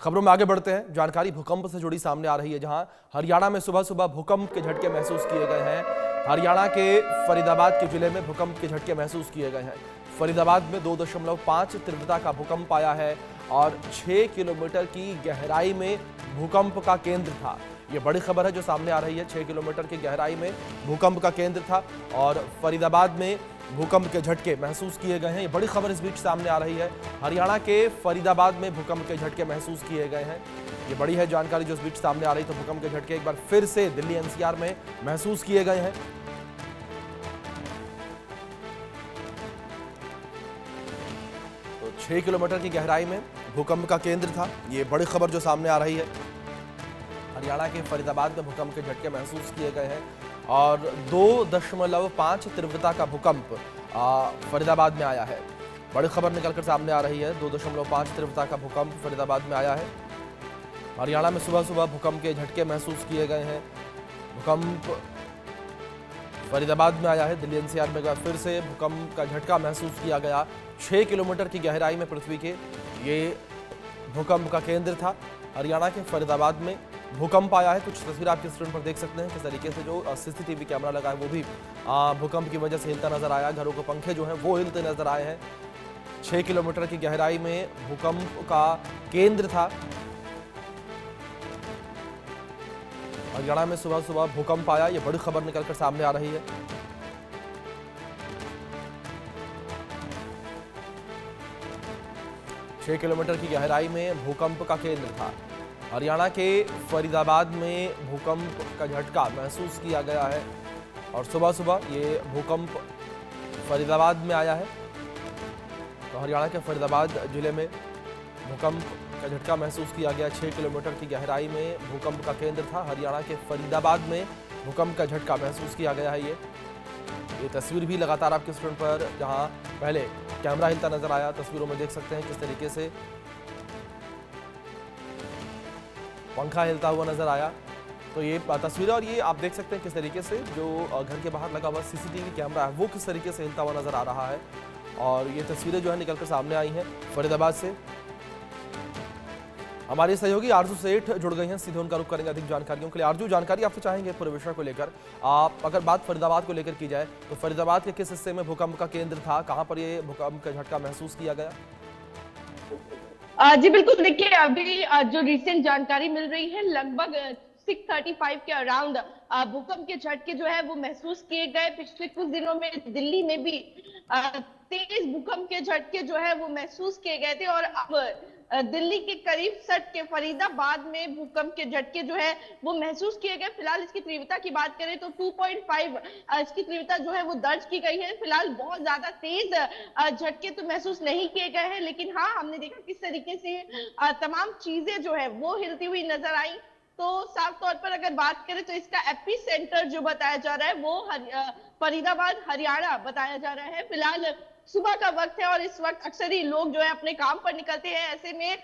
खबरों में आगे बढ़ते हैं। जानकारी भूकंप से जुड़ी सामने आ रही है, जहां हरियाणा में सुबह सुबह भूकंप के झटके महसूस किए गए हैं। हरियाणा के फरीदाबाद के जिले में भूकंप के झटके महसूस किए गए हैं। फरीदाबाद में 2.5 तीव्रता का भूकंप आया है और 6 किलोमीटर की गहराई में भूकंप का केंद्र था। ये बड़ी खबर है जो सामने आ रही है। 6 किलोमीटर की गहराई में भूकंप का केंद्र था और फरीदाबाद में भूकंप के झटके महसूस किए गए हैं। ये बड़ी खबर इस बीच सामने आ रही है। हरियाणा के फरीदाबाद में भूकंप के झटके महसूस किए गए हैं। ये बड़ी है जानकारी जो इस बीच सामने आ रही। तो भूकंप के झटके एक बार फिर से दिल्ली एनसीआर में महसूस किए गए हैं। तो 6 किलोमीटर की गहराई में भूकंप का केंद्र था। ये बड़ी खबर जो सामने आ रही है। हरियाणा के फरीदाबाद में भूकंप के झटके महसूस किए गए हैं और 2.5 तीव्रता का भूकंप फरीदाबाद में आया है। बड़ी खबर निकलकर सामने आ रही है। 2.5 तीव्रता का भूकंप फरीदाबाद में आया है। हरियाणा में सुबह सुबह भूकंप के झटके महसूस किए गए हैं। भूकंप फरीदाबाद में आया है। दिल्ली एनसीआर में फिर से भूकंप का झटका महसूस किया गया। 6 किलोमीटर की गहराई में पृथ्वी के ये भूकंप का केंद्र था। हरियाणा के फरीदाबाद में भूकंप आया है। कुछ तस्वीर आपकी स्क्रीन पर देख सकते हैं किस तरीके से जो सीसीटीवी कैमरा लगा है वो भी भूकंप की वजह से हिलता नजर आया। घरों के पंखे जो हैं वो हिलते नजर आए हैं। 6 किलोमीटर की गहराई में भूकंप का केंद्र था। हरियाणा में सुबह सुबह भूकंप आया। ये बड़ी खबर निकलकर सामने आ रही है। छह किलोमीटर की गहराई में भूकंप का केंद्र था। हरियाणा के फरीदाबाद में भूकंप का झटका महसूस किया गया है और सुबह सुबह ये भूकंप फरीदाबाद में आया है। तो हरियाणा के फरीदाबाद जिले में भूकंप का झटका महसूस किया गया। 6 किलोमीटर की गहराई में भूकंप का केंद्र था। हरियाणा के फरीदाबाद में भूकंप का झटका महसूस किया गया है। ये तस्वीर भी लगातार आपकी स्क्रीन पर, जहां पहले कैमरा हिलता नजर आया, तस्वीरों में देख सकते हैं किस तरीके से पंखा हिलता हुआ नजर आया। तो ये तस्वीर और ये आप देख सकते हैं किस तरीके से जो घर के बाहर लगा हुआ सीसीटीवी कैमरा है वो किस तरीके से हिलता हुआ नजर आ रहा है। और ये तस्वीरें जो है निकलकर सामने आई हैं फरीदाबाद से। हमारे सहयोगी आरजू सेठ जुड़ गई हैं, सीधे उनका रुख करेंगे अधिक जानकारियों के लिए। आरजू, जानकारी आपसे चाहेंगे पूरे विषय को लेकर। आप अगर बात फरीदाबाद को लेकर की जाए तो फरीदाबाद के किस हिस्से में भूकंप का केंद्र था, कहां पर ये भूकंप का झटका महसूस किया गया? जी बिल्कुल, देखिए अभी जो रिसेंट जानकारी मिल रही है लगभग 6:35 के अराउंड भूकंप के झटके जो है वो महसूस किए गए। पिछले कुछ दिनों में दिल्ली में भी तेज भूकंप के झटके जो है वो महसूस किए गए थे और अब दिल्ली के करीब सट के फरीदाबाद में भूकंप के झटके जो है वो महसूस किए गए। फिलहाल इसकी तीव्रता की बात करें तो 2.5 इसकी तीव्रता जो है वो दर्ज की गई है। फिलहाल बहुत ज्यादा तेज झटके तो महसूस नहीं किए गए हैं, लेकिन हाँ हमने देखा किस तरीके से तमाम चीजें जो है वो हिलती हुई नजर आई। तो साफ तौर पर अगर बात करें तो इसका एपी सेंटर जो बताया जा रहा है वो फरीदाबाद हरियाणा बताया जा रहा है। फिलहाल सुबह का वक्त है और इस वक्त अक्सर ही लोग जो है अपने काम पर निकलते हैं। ऐसे में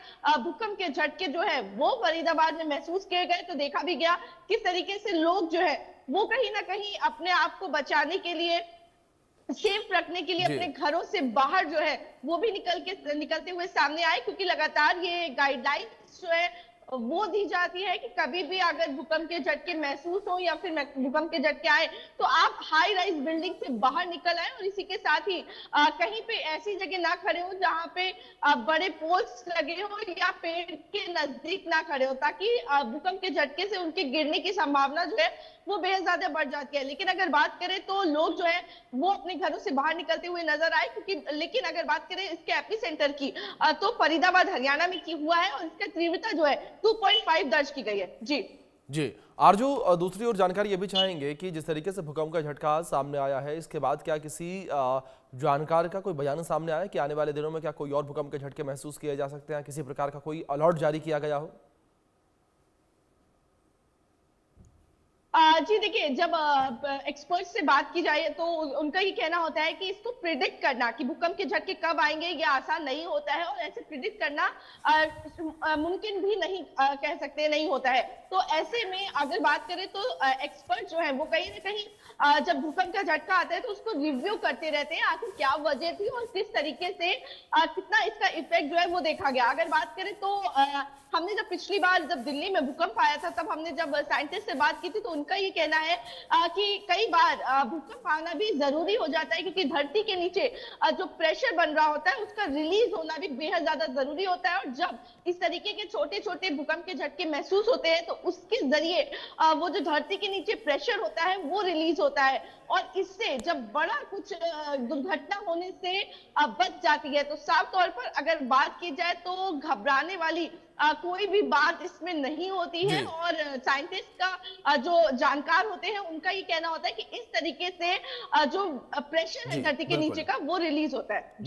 भूकंप के झटके जो है वो फरीदाबाद में महसूस किए गए। तो देखा भी गया किस तरीके से लोग जो है वो कहीं ना कहीं अपने आप को बचाने के लिए, सेफ रखने के लिए अपने घरों से बाहर जो है वो भी निकलते हुए सामने आए, क्योंकि लगातार ये गाइडलाइंस जो है वो दी जाती है कि कभी भी अगर भूकंप के झटके महसूस हो या फिर भूकंप के झटके आए तो आप हाई राइज बिल्डिंग से बाहर निकल आए और इसी के साथ ही कहीं पे ऐसी जगह ना खड़े हो जहां पे बड़े पोल्स लगे हो या पेड़ के नजदीक ना खड़े हो, ताकि भूकंप के झटके से उनके गिरने की संभावना जो है वो बेहद ज्यादा बढ़ जाती है। लेकिन अगर बात करें तो लोग जो है वो अपने घरों से बाहर निकलते हुए नजर आए, क्योंकि लेकिन अगर बात करें इसके एपी सेंटर की तो फरीदाबाद हरियाणा में की हुआ है और इसका तीव्रता जो है 2.5 दर्ज की गई है। जी आरजू, दूसरी ओर जानकारी ये भी चाहेंगे कि जिस तरीके से भूकंप का झटका सामने आया है इसके बाद क्या किसी जानकार का कोई बयान सामने आया कि आने वाले दिनों में क्या कोई और भूकंप के झटके महसूस किए जा सकते हैं, किसी प्रकार का कोई अलर्ट जारी किया गया हो? जी देखिए, जब एक्सपर्ट से बात की जाए तो उनका ये कहना होता है कि इसको प्रिडिक्ट करना कि भूकंप के झटके कब आएंगे ये आसान नहीं होता है, और ऐसे प्रिडिक्ट करना मुमकिन भी नहीं, कह सकते नहीं होता है। तो ऐसे में अगर बात करें तो एक्सपर्ट जो है वो कहीं ना कहीं जब भूकंप का झटका आता है तो उसको रिव्यू करते रहते हैं, आखिर क्या वजह थी और किस तरीके से कितना इसका इफेक्ट जो है वो देखा गया। अगर बात करें तो हमने जब पिछली बार जब दिल्ली में भूकंप आया था, तब हमने जब साइंटिस्ट से बात की थी तो उनका ये कहना है कि कई बार भूकंप आना भी जरूरी हो जाता है, क्योंकि धरती के नीचे जो प्रेशर बन रहा होता है उसका रिलीज होना भी बेहद ज्यादा जरूरी होता है। और जब इस तरीके के छोटे छोटे भूकंप के झटके महसूस होते हैं तो उसके जरिए वो जो धरती के नीचे प्रेशर होता है वो रिलीज होता है, और इससे जब बड़ा कुछ दुर्घटना होने से बच जाती है। तो साफ तौर पर अगर बात की जाए तो घबराने वाली कोई भी बात इसमें नहीं होती है, और साइंटिस्ट का जो जानकार होते हैं उनका ये कहना होता है कि इस तरीके से जो प्रेशर है जी धरती के नीचे बिल्कुल का वो रिलीज होता है।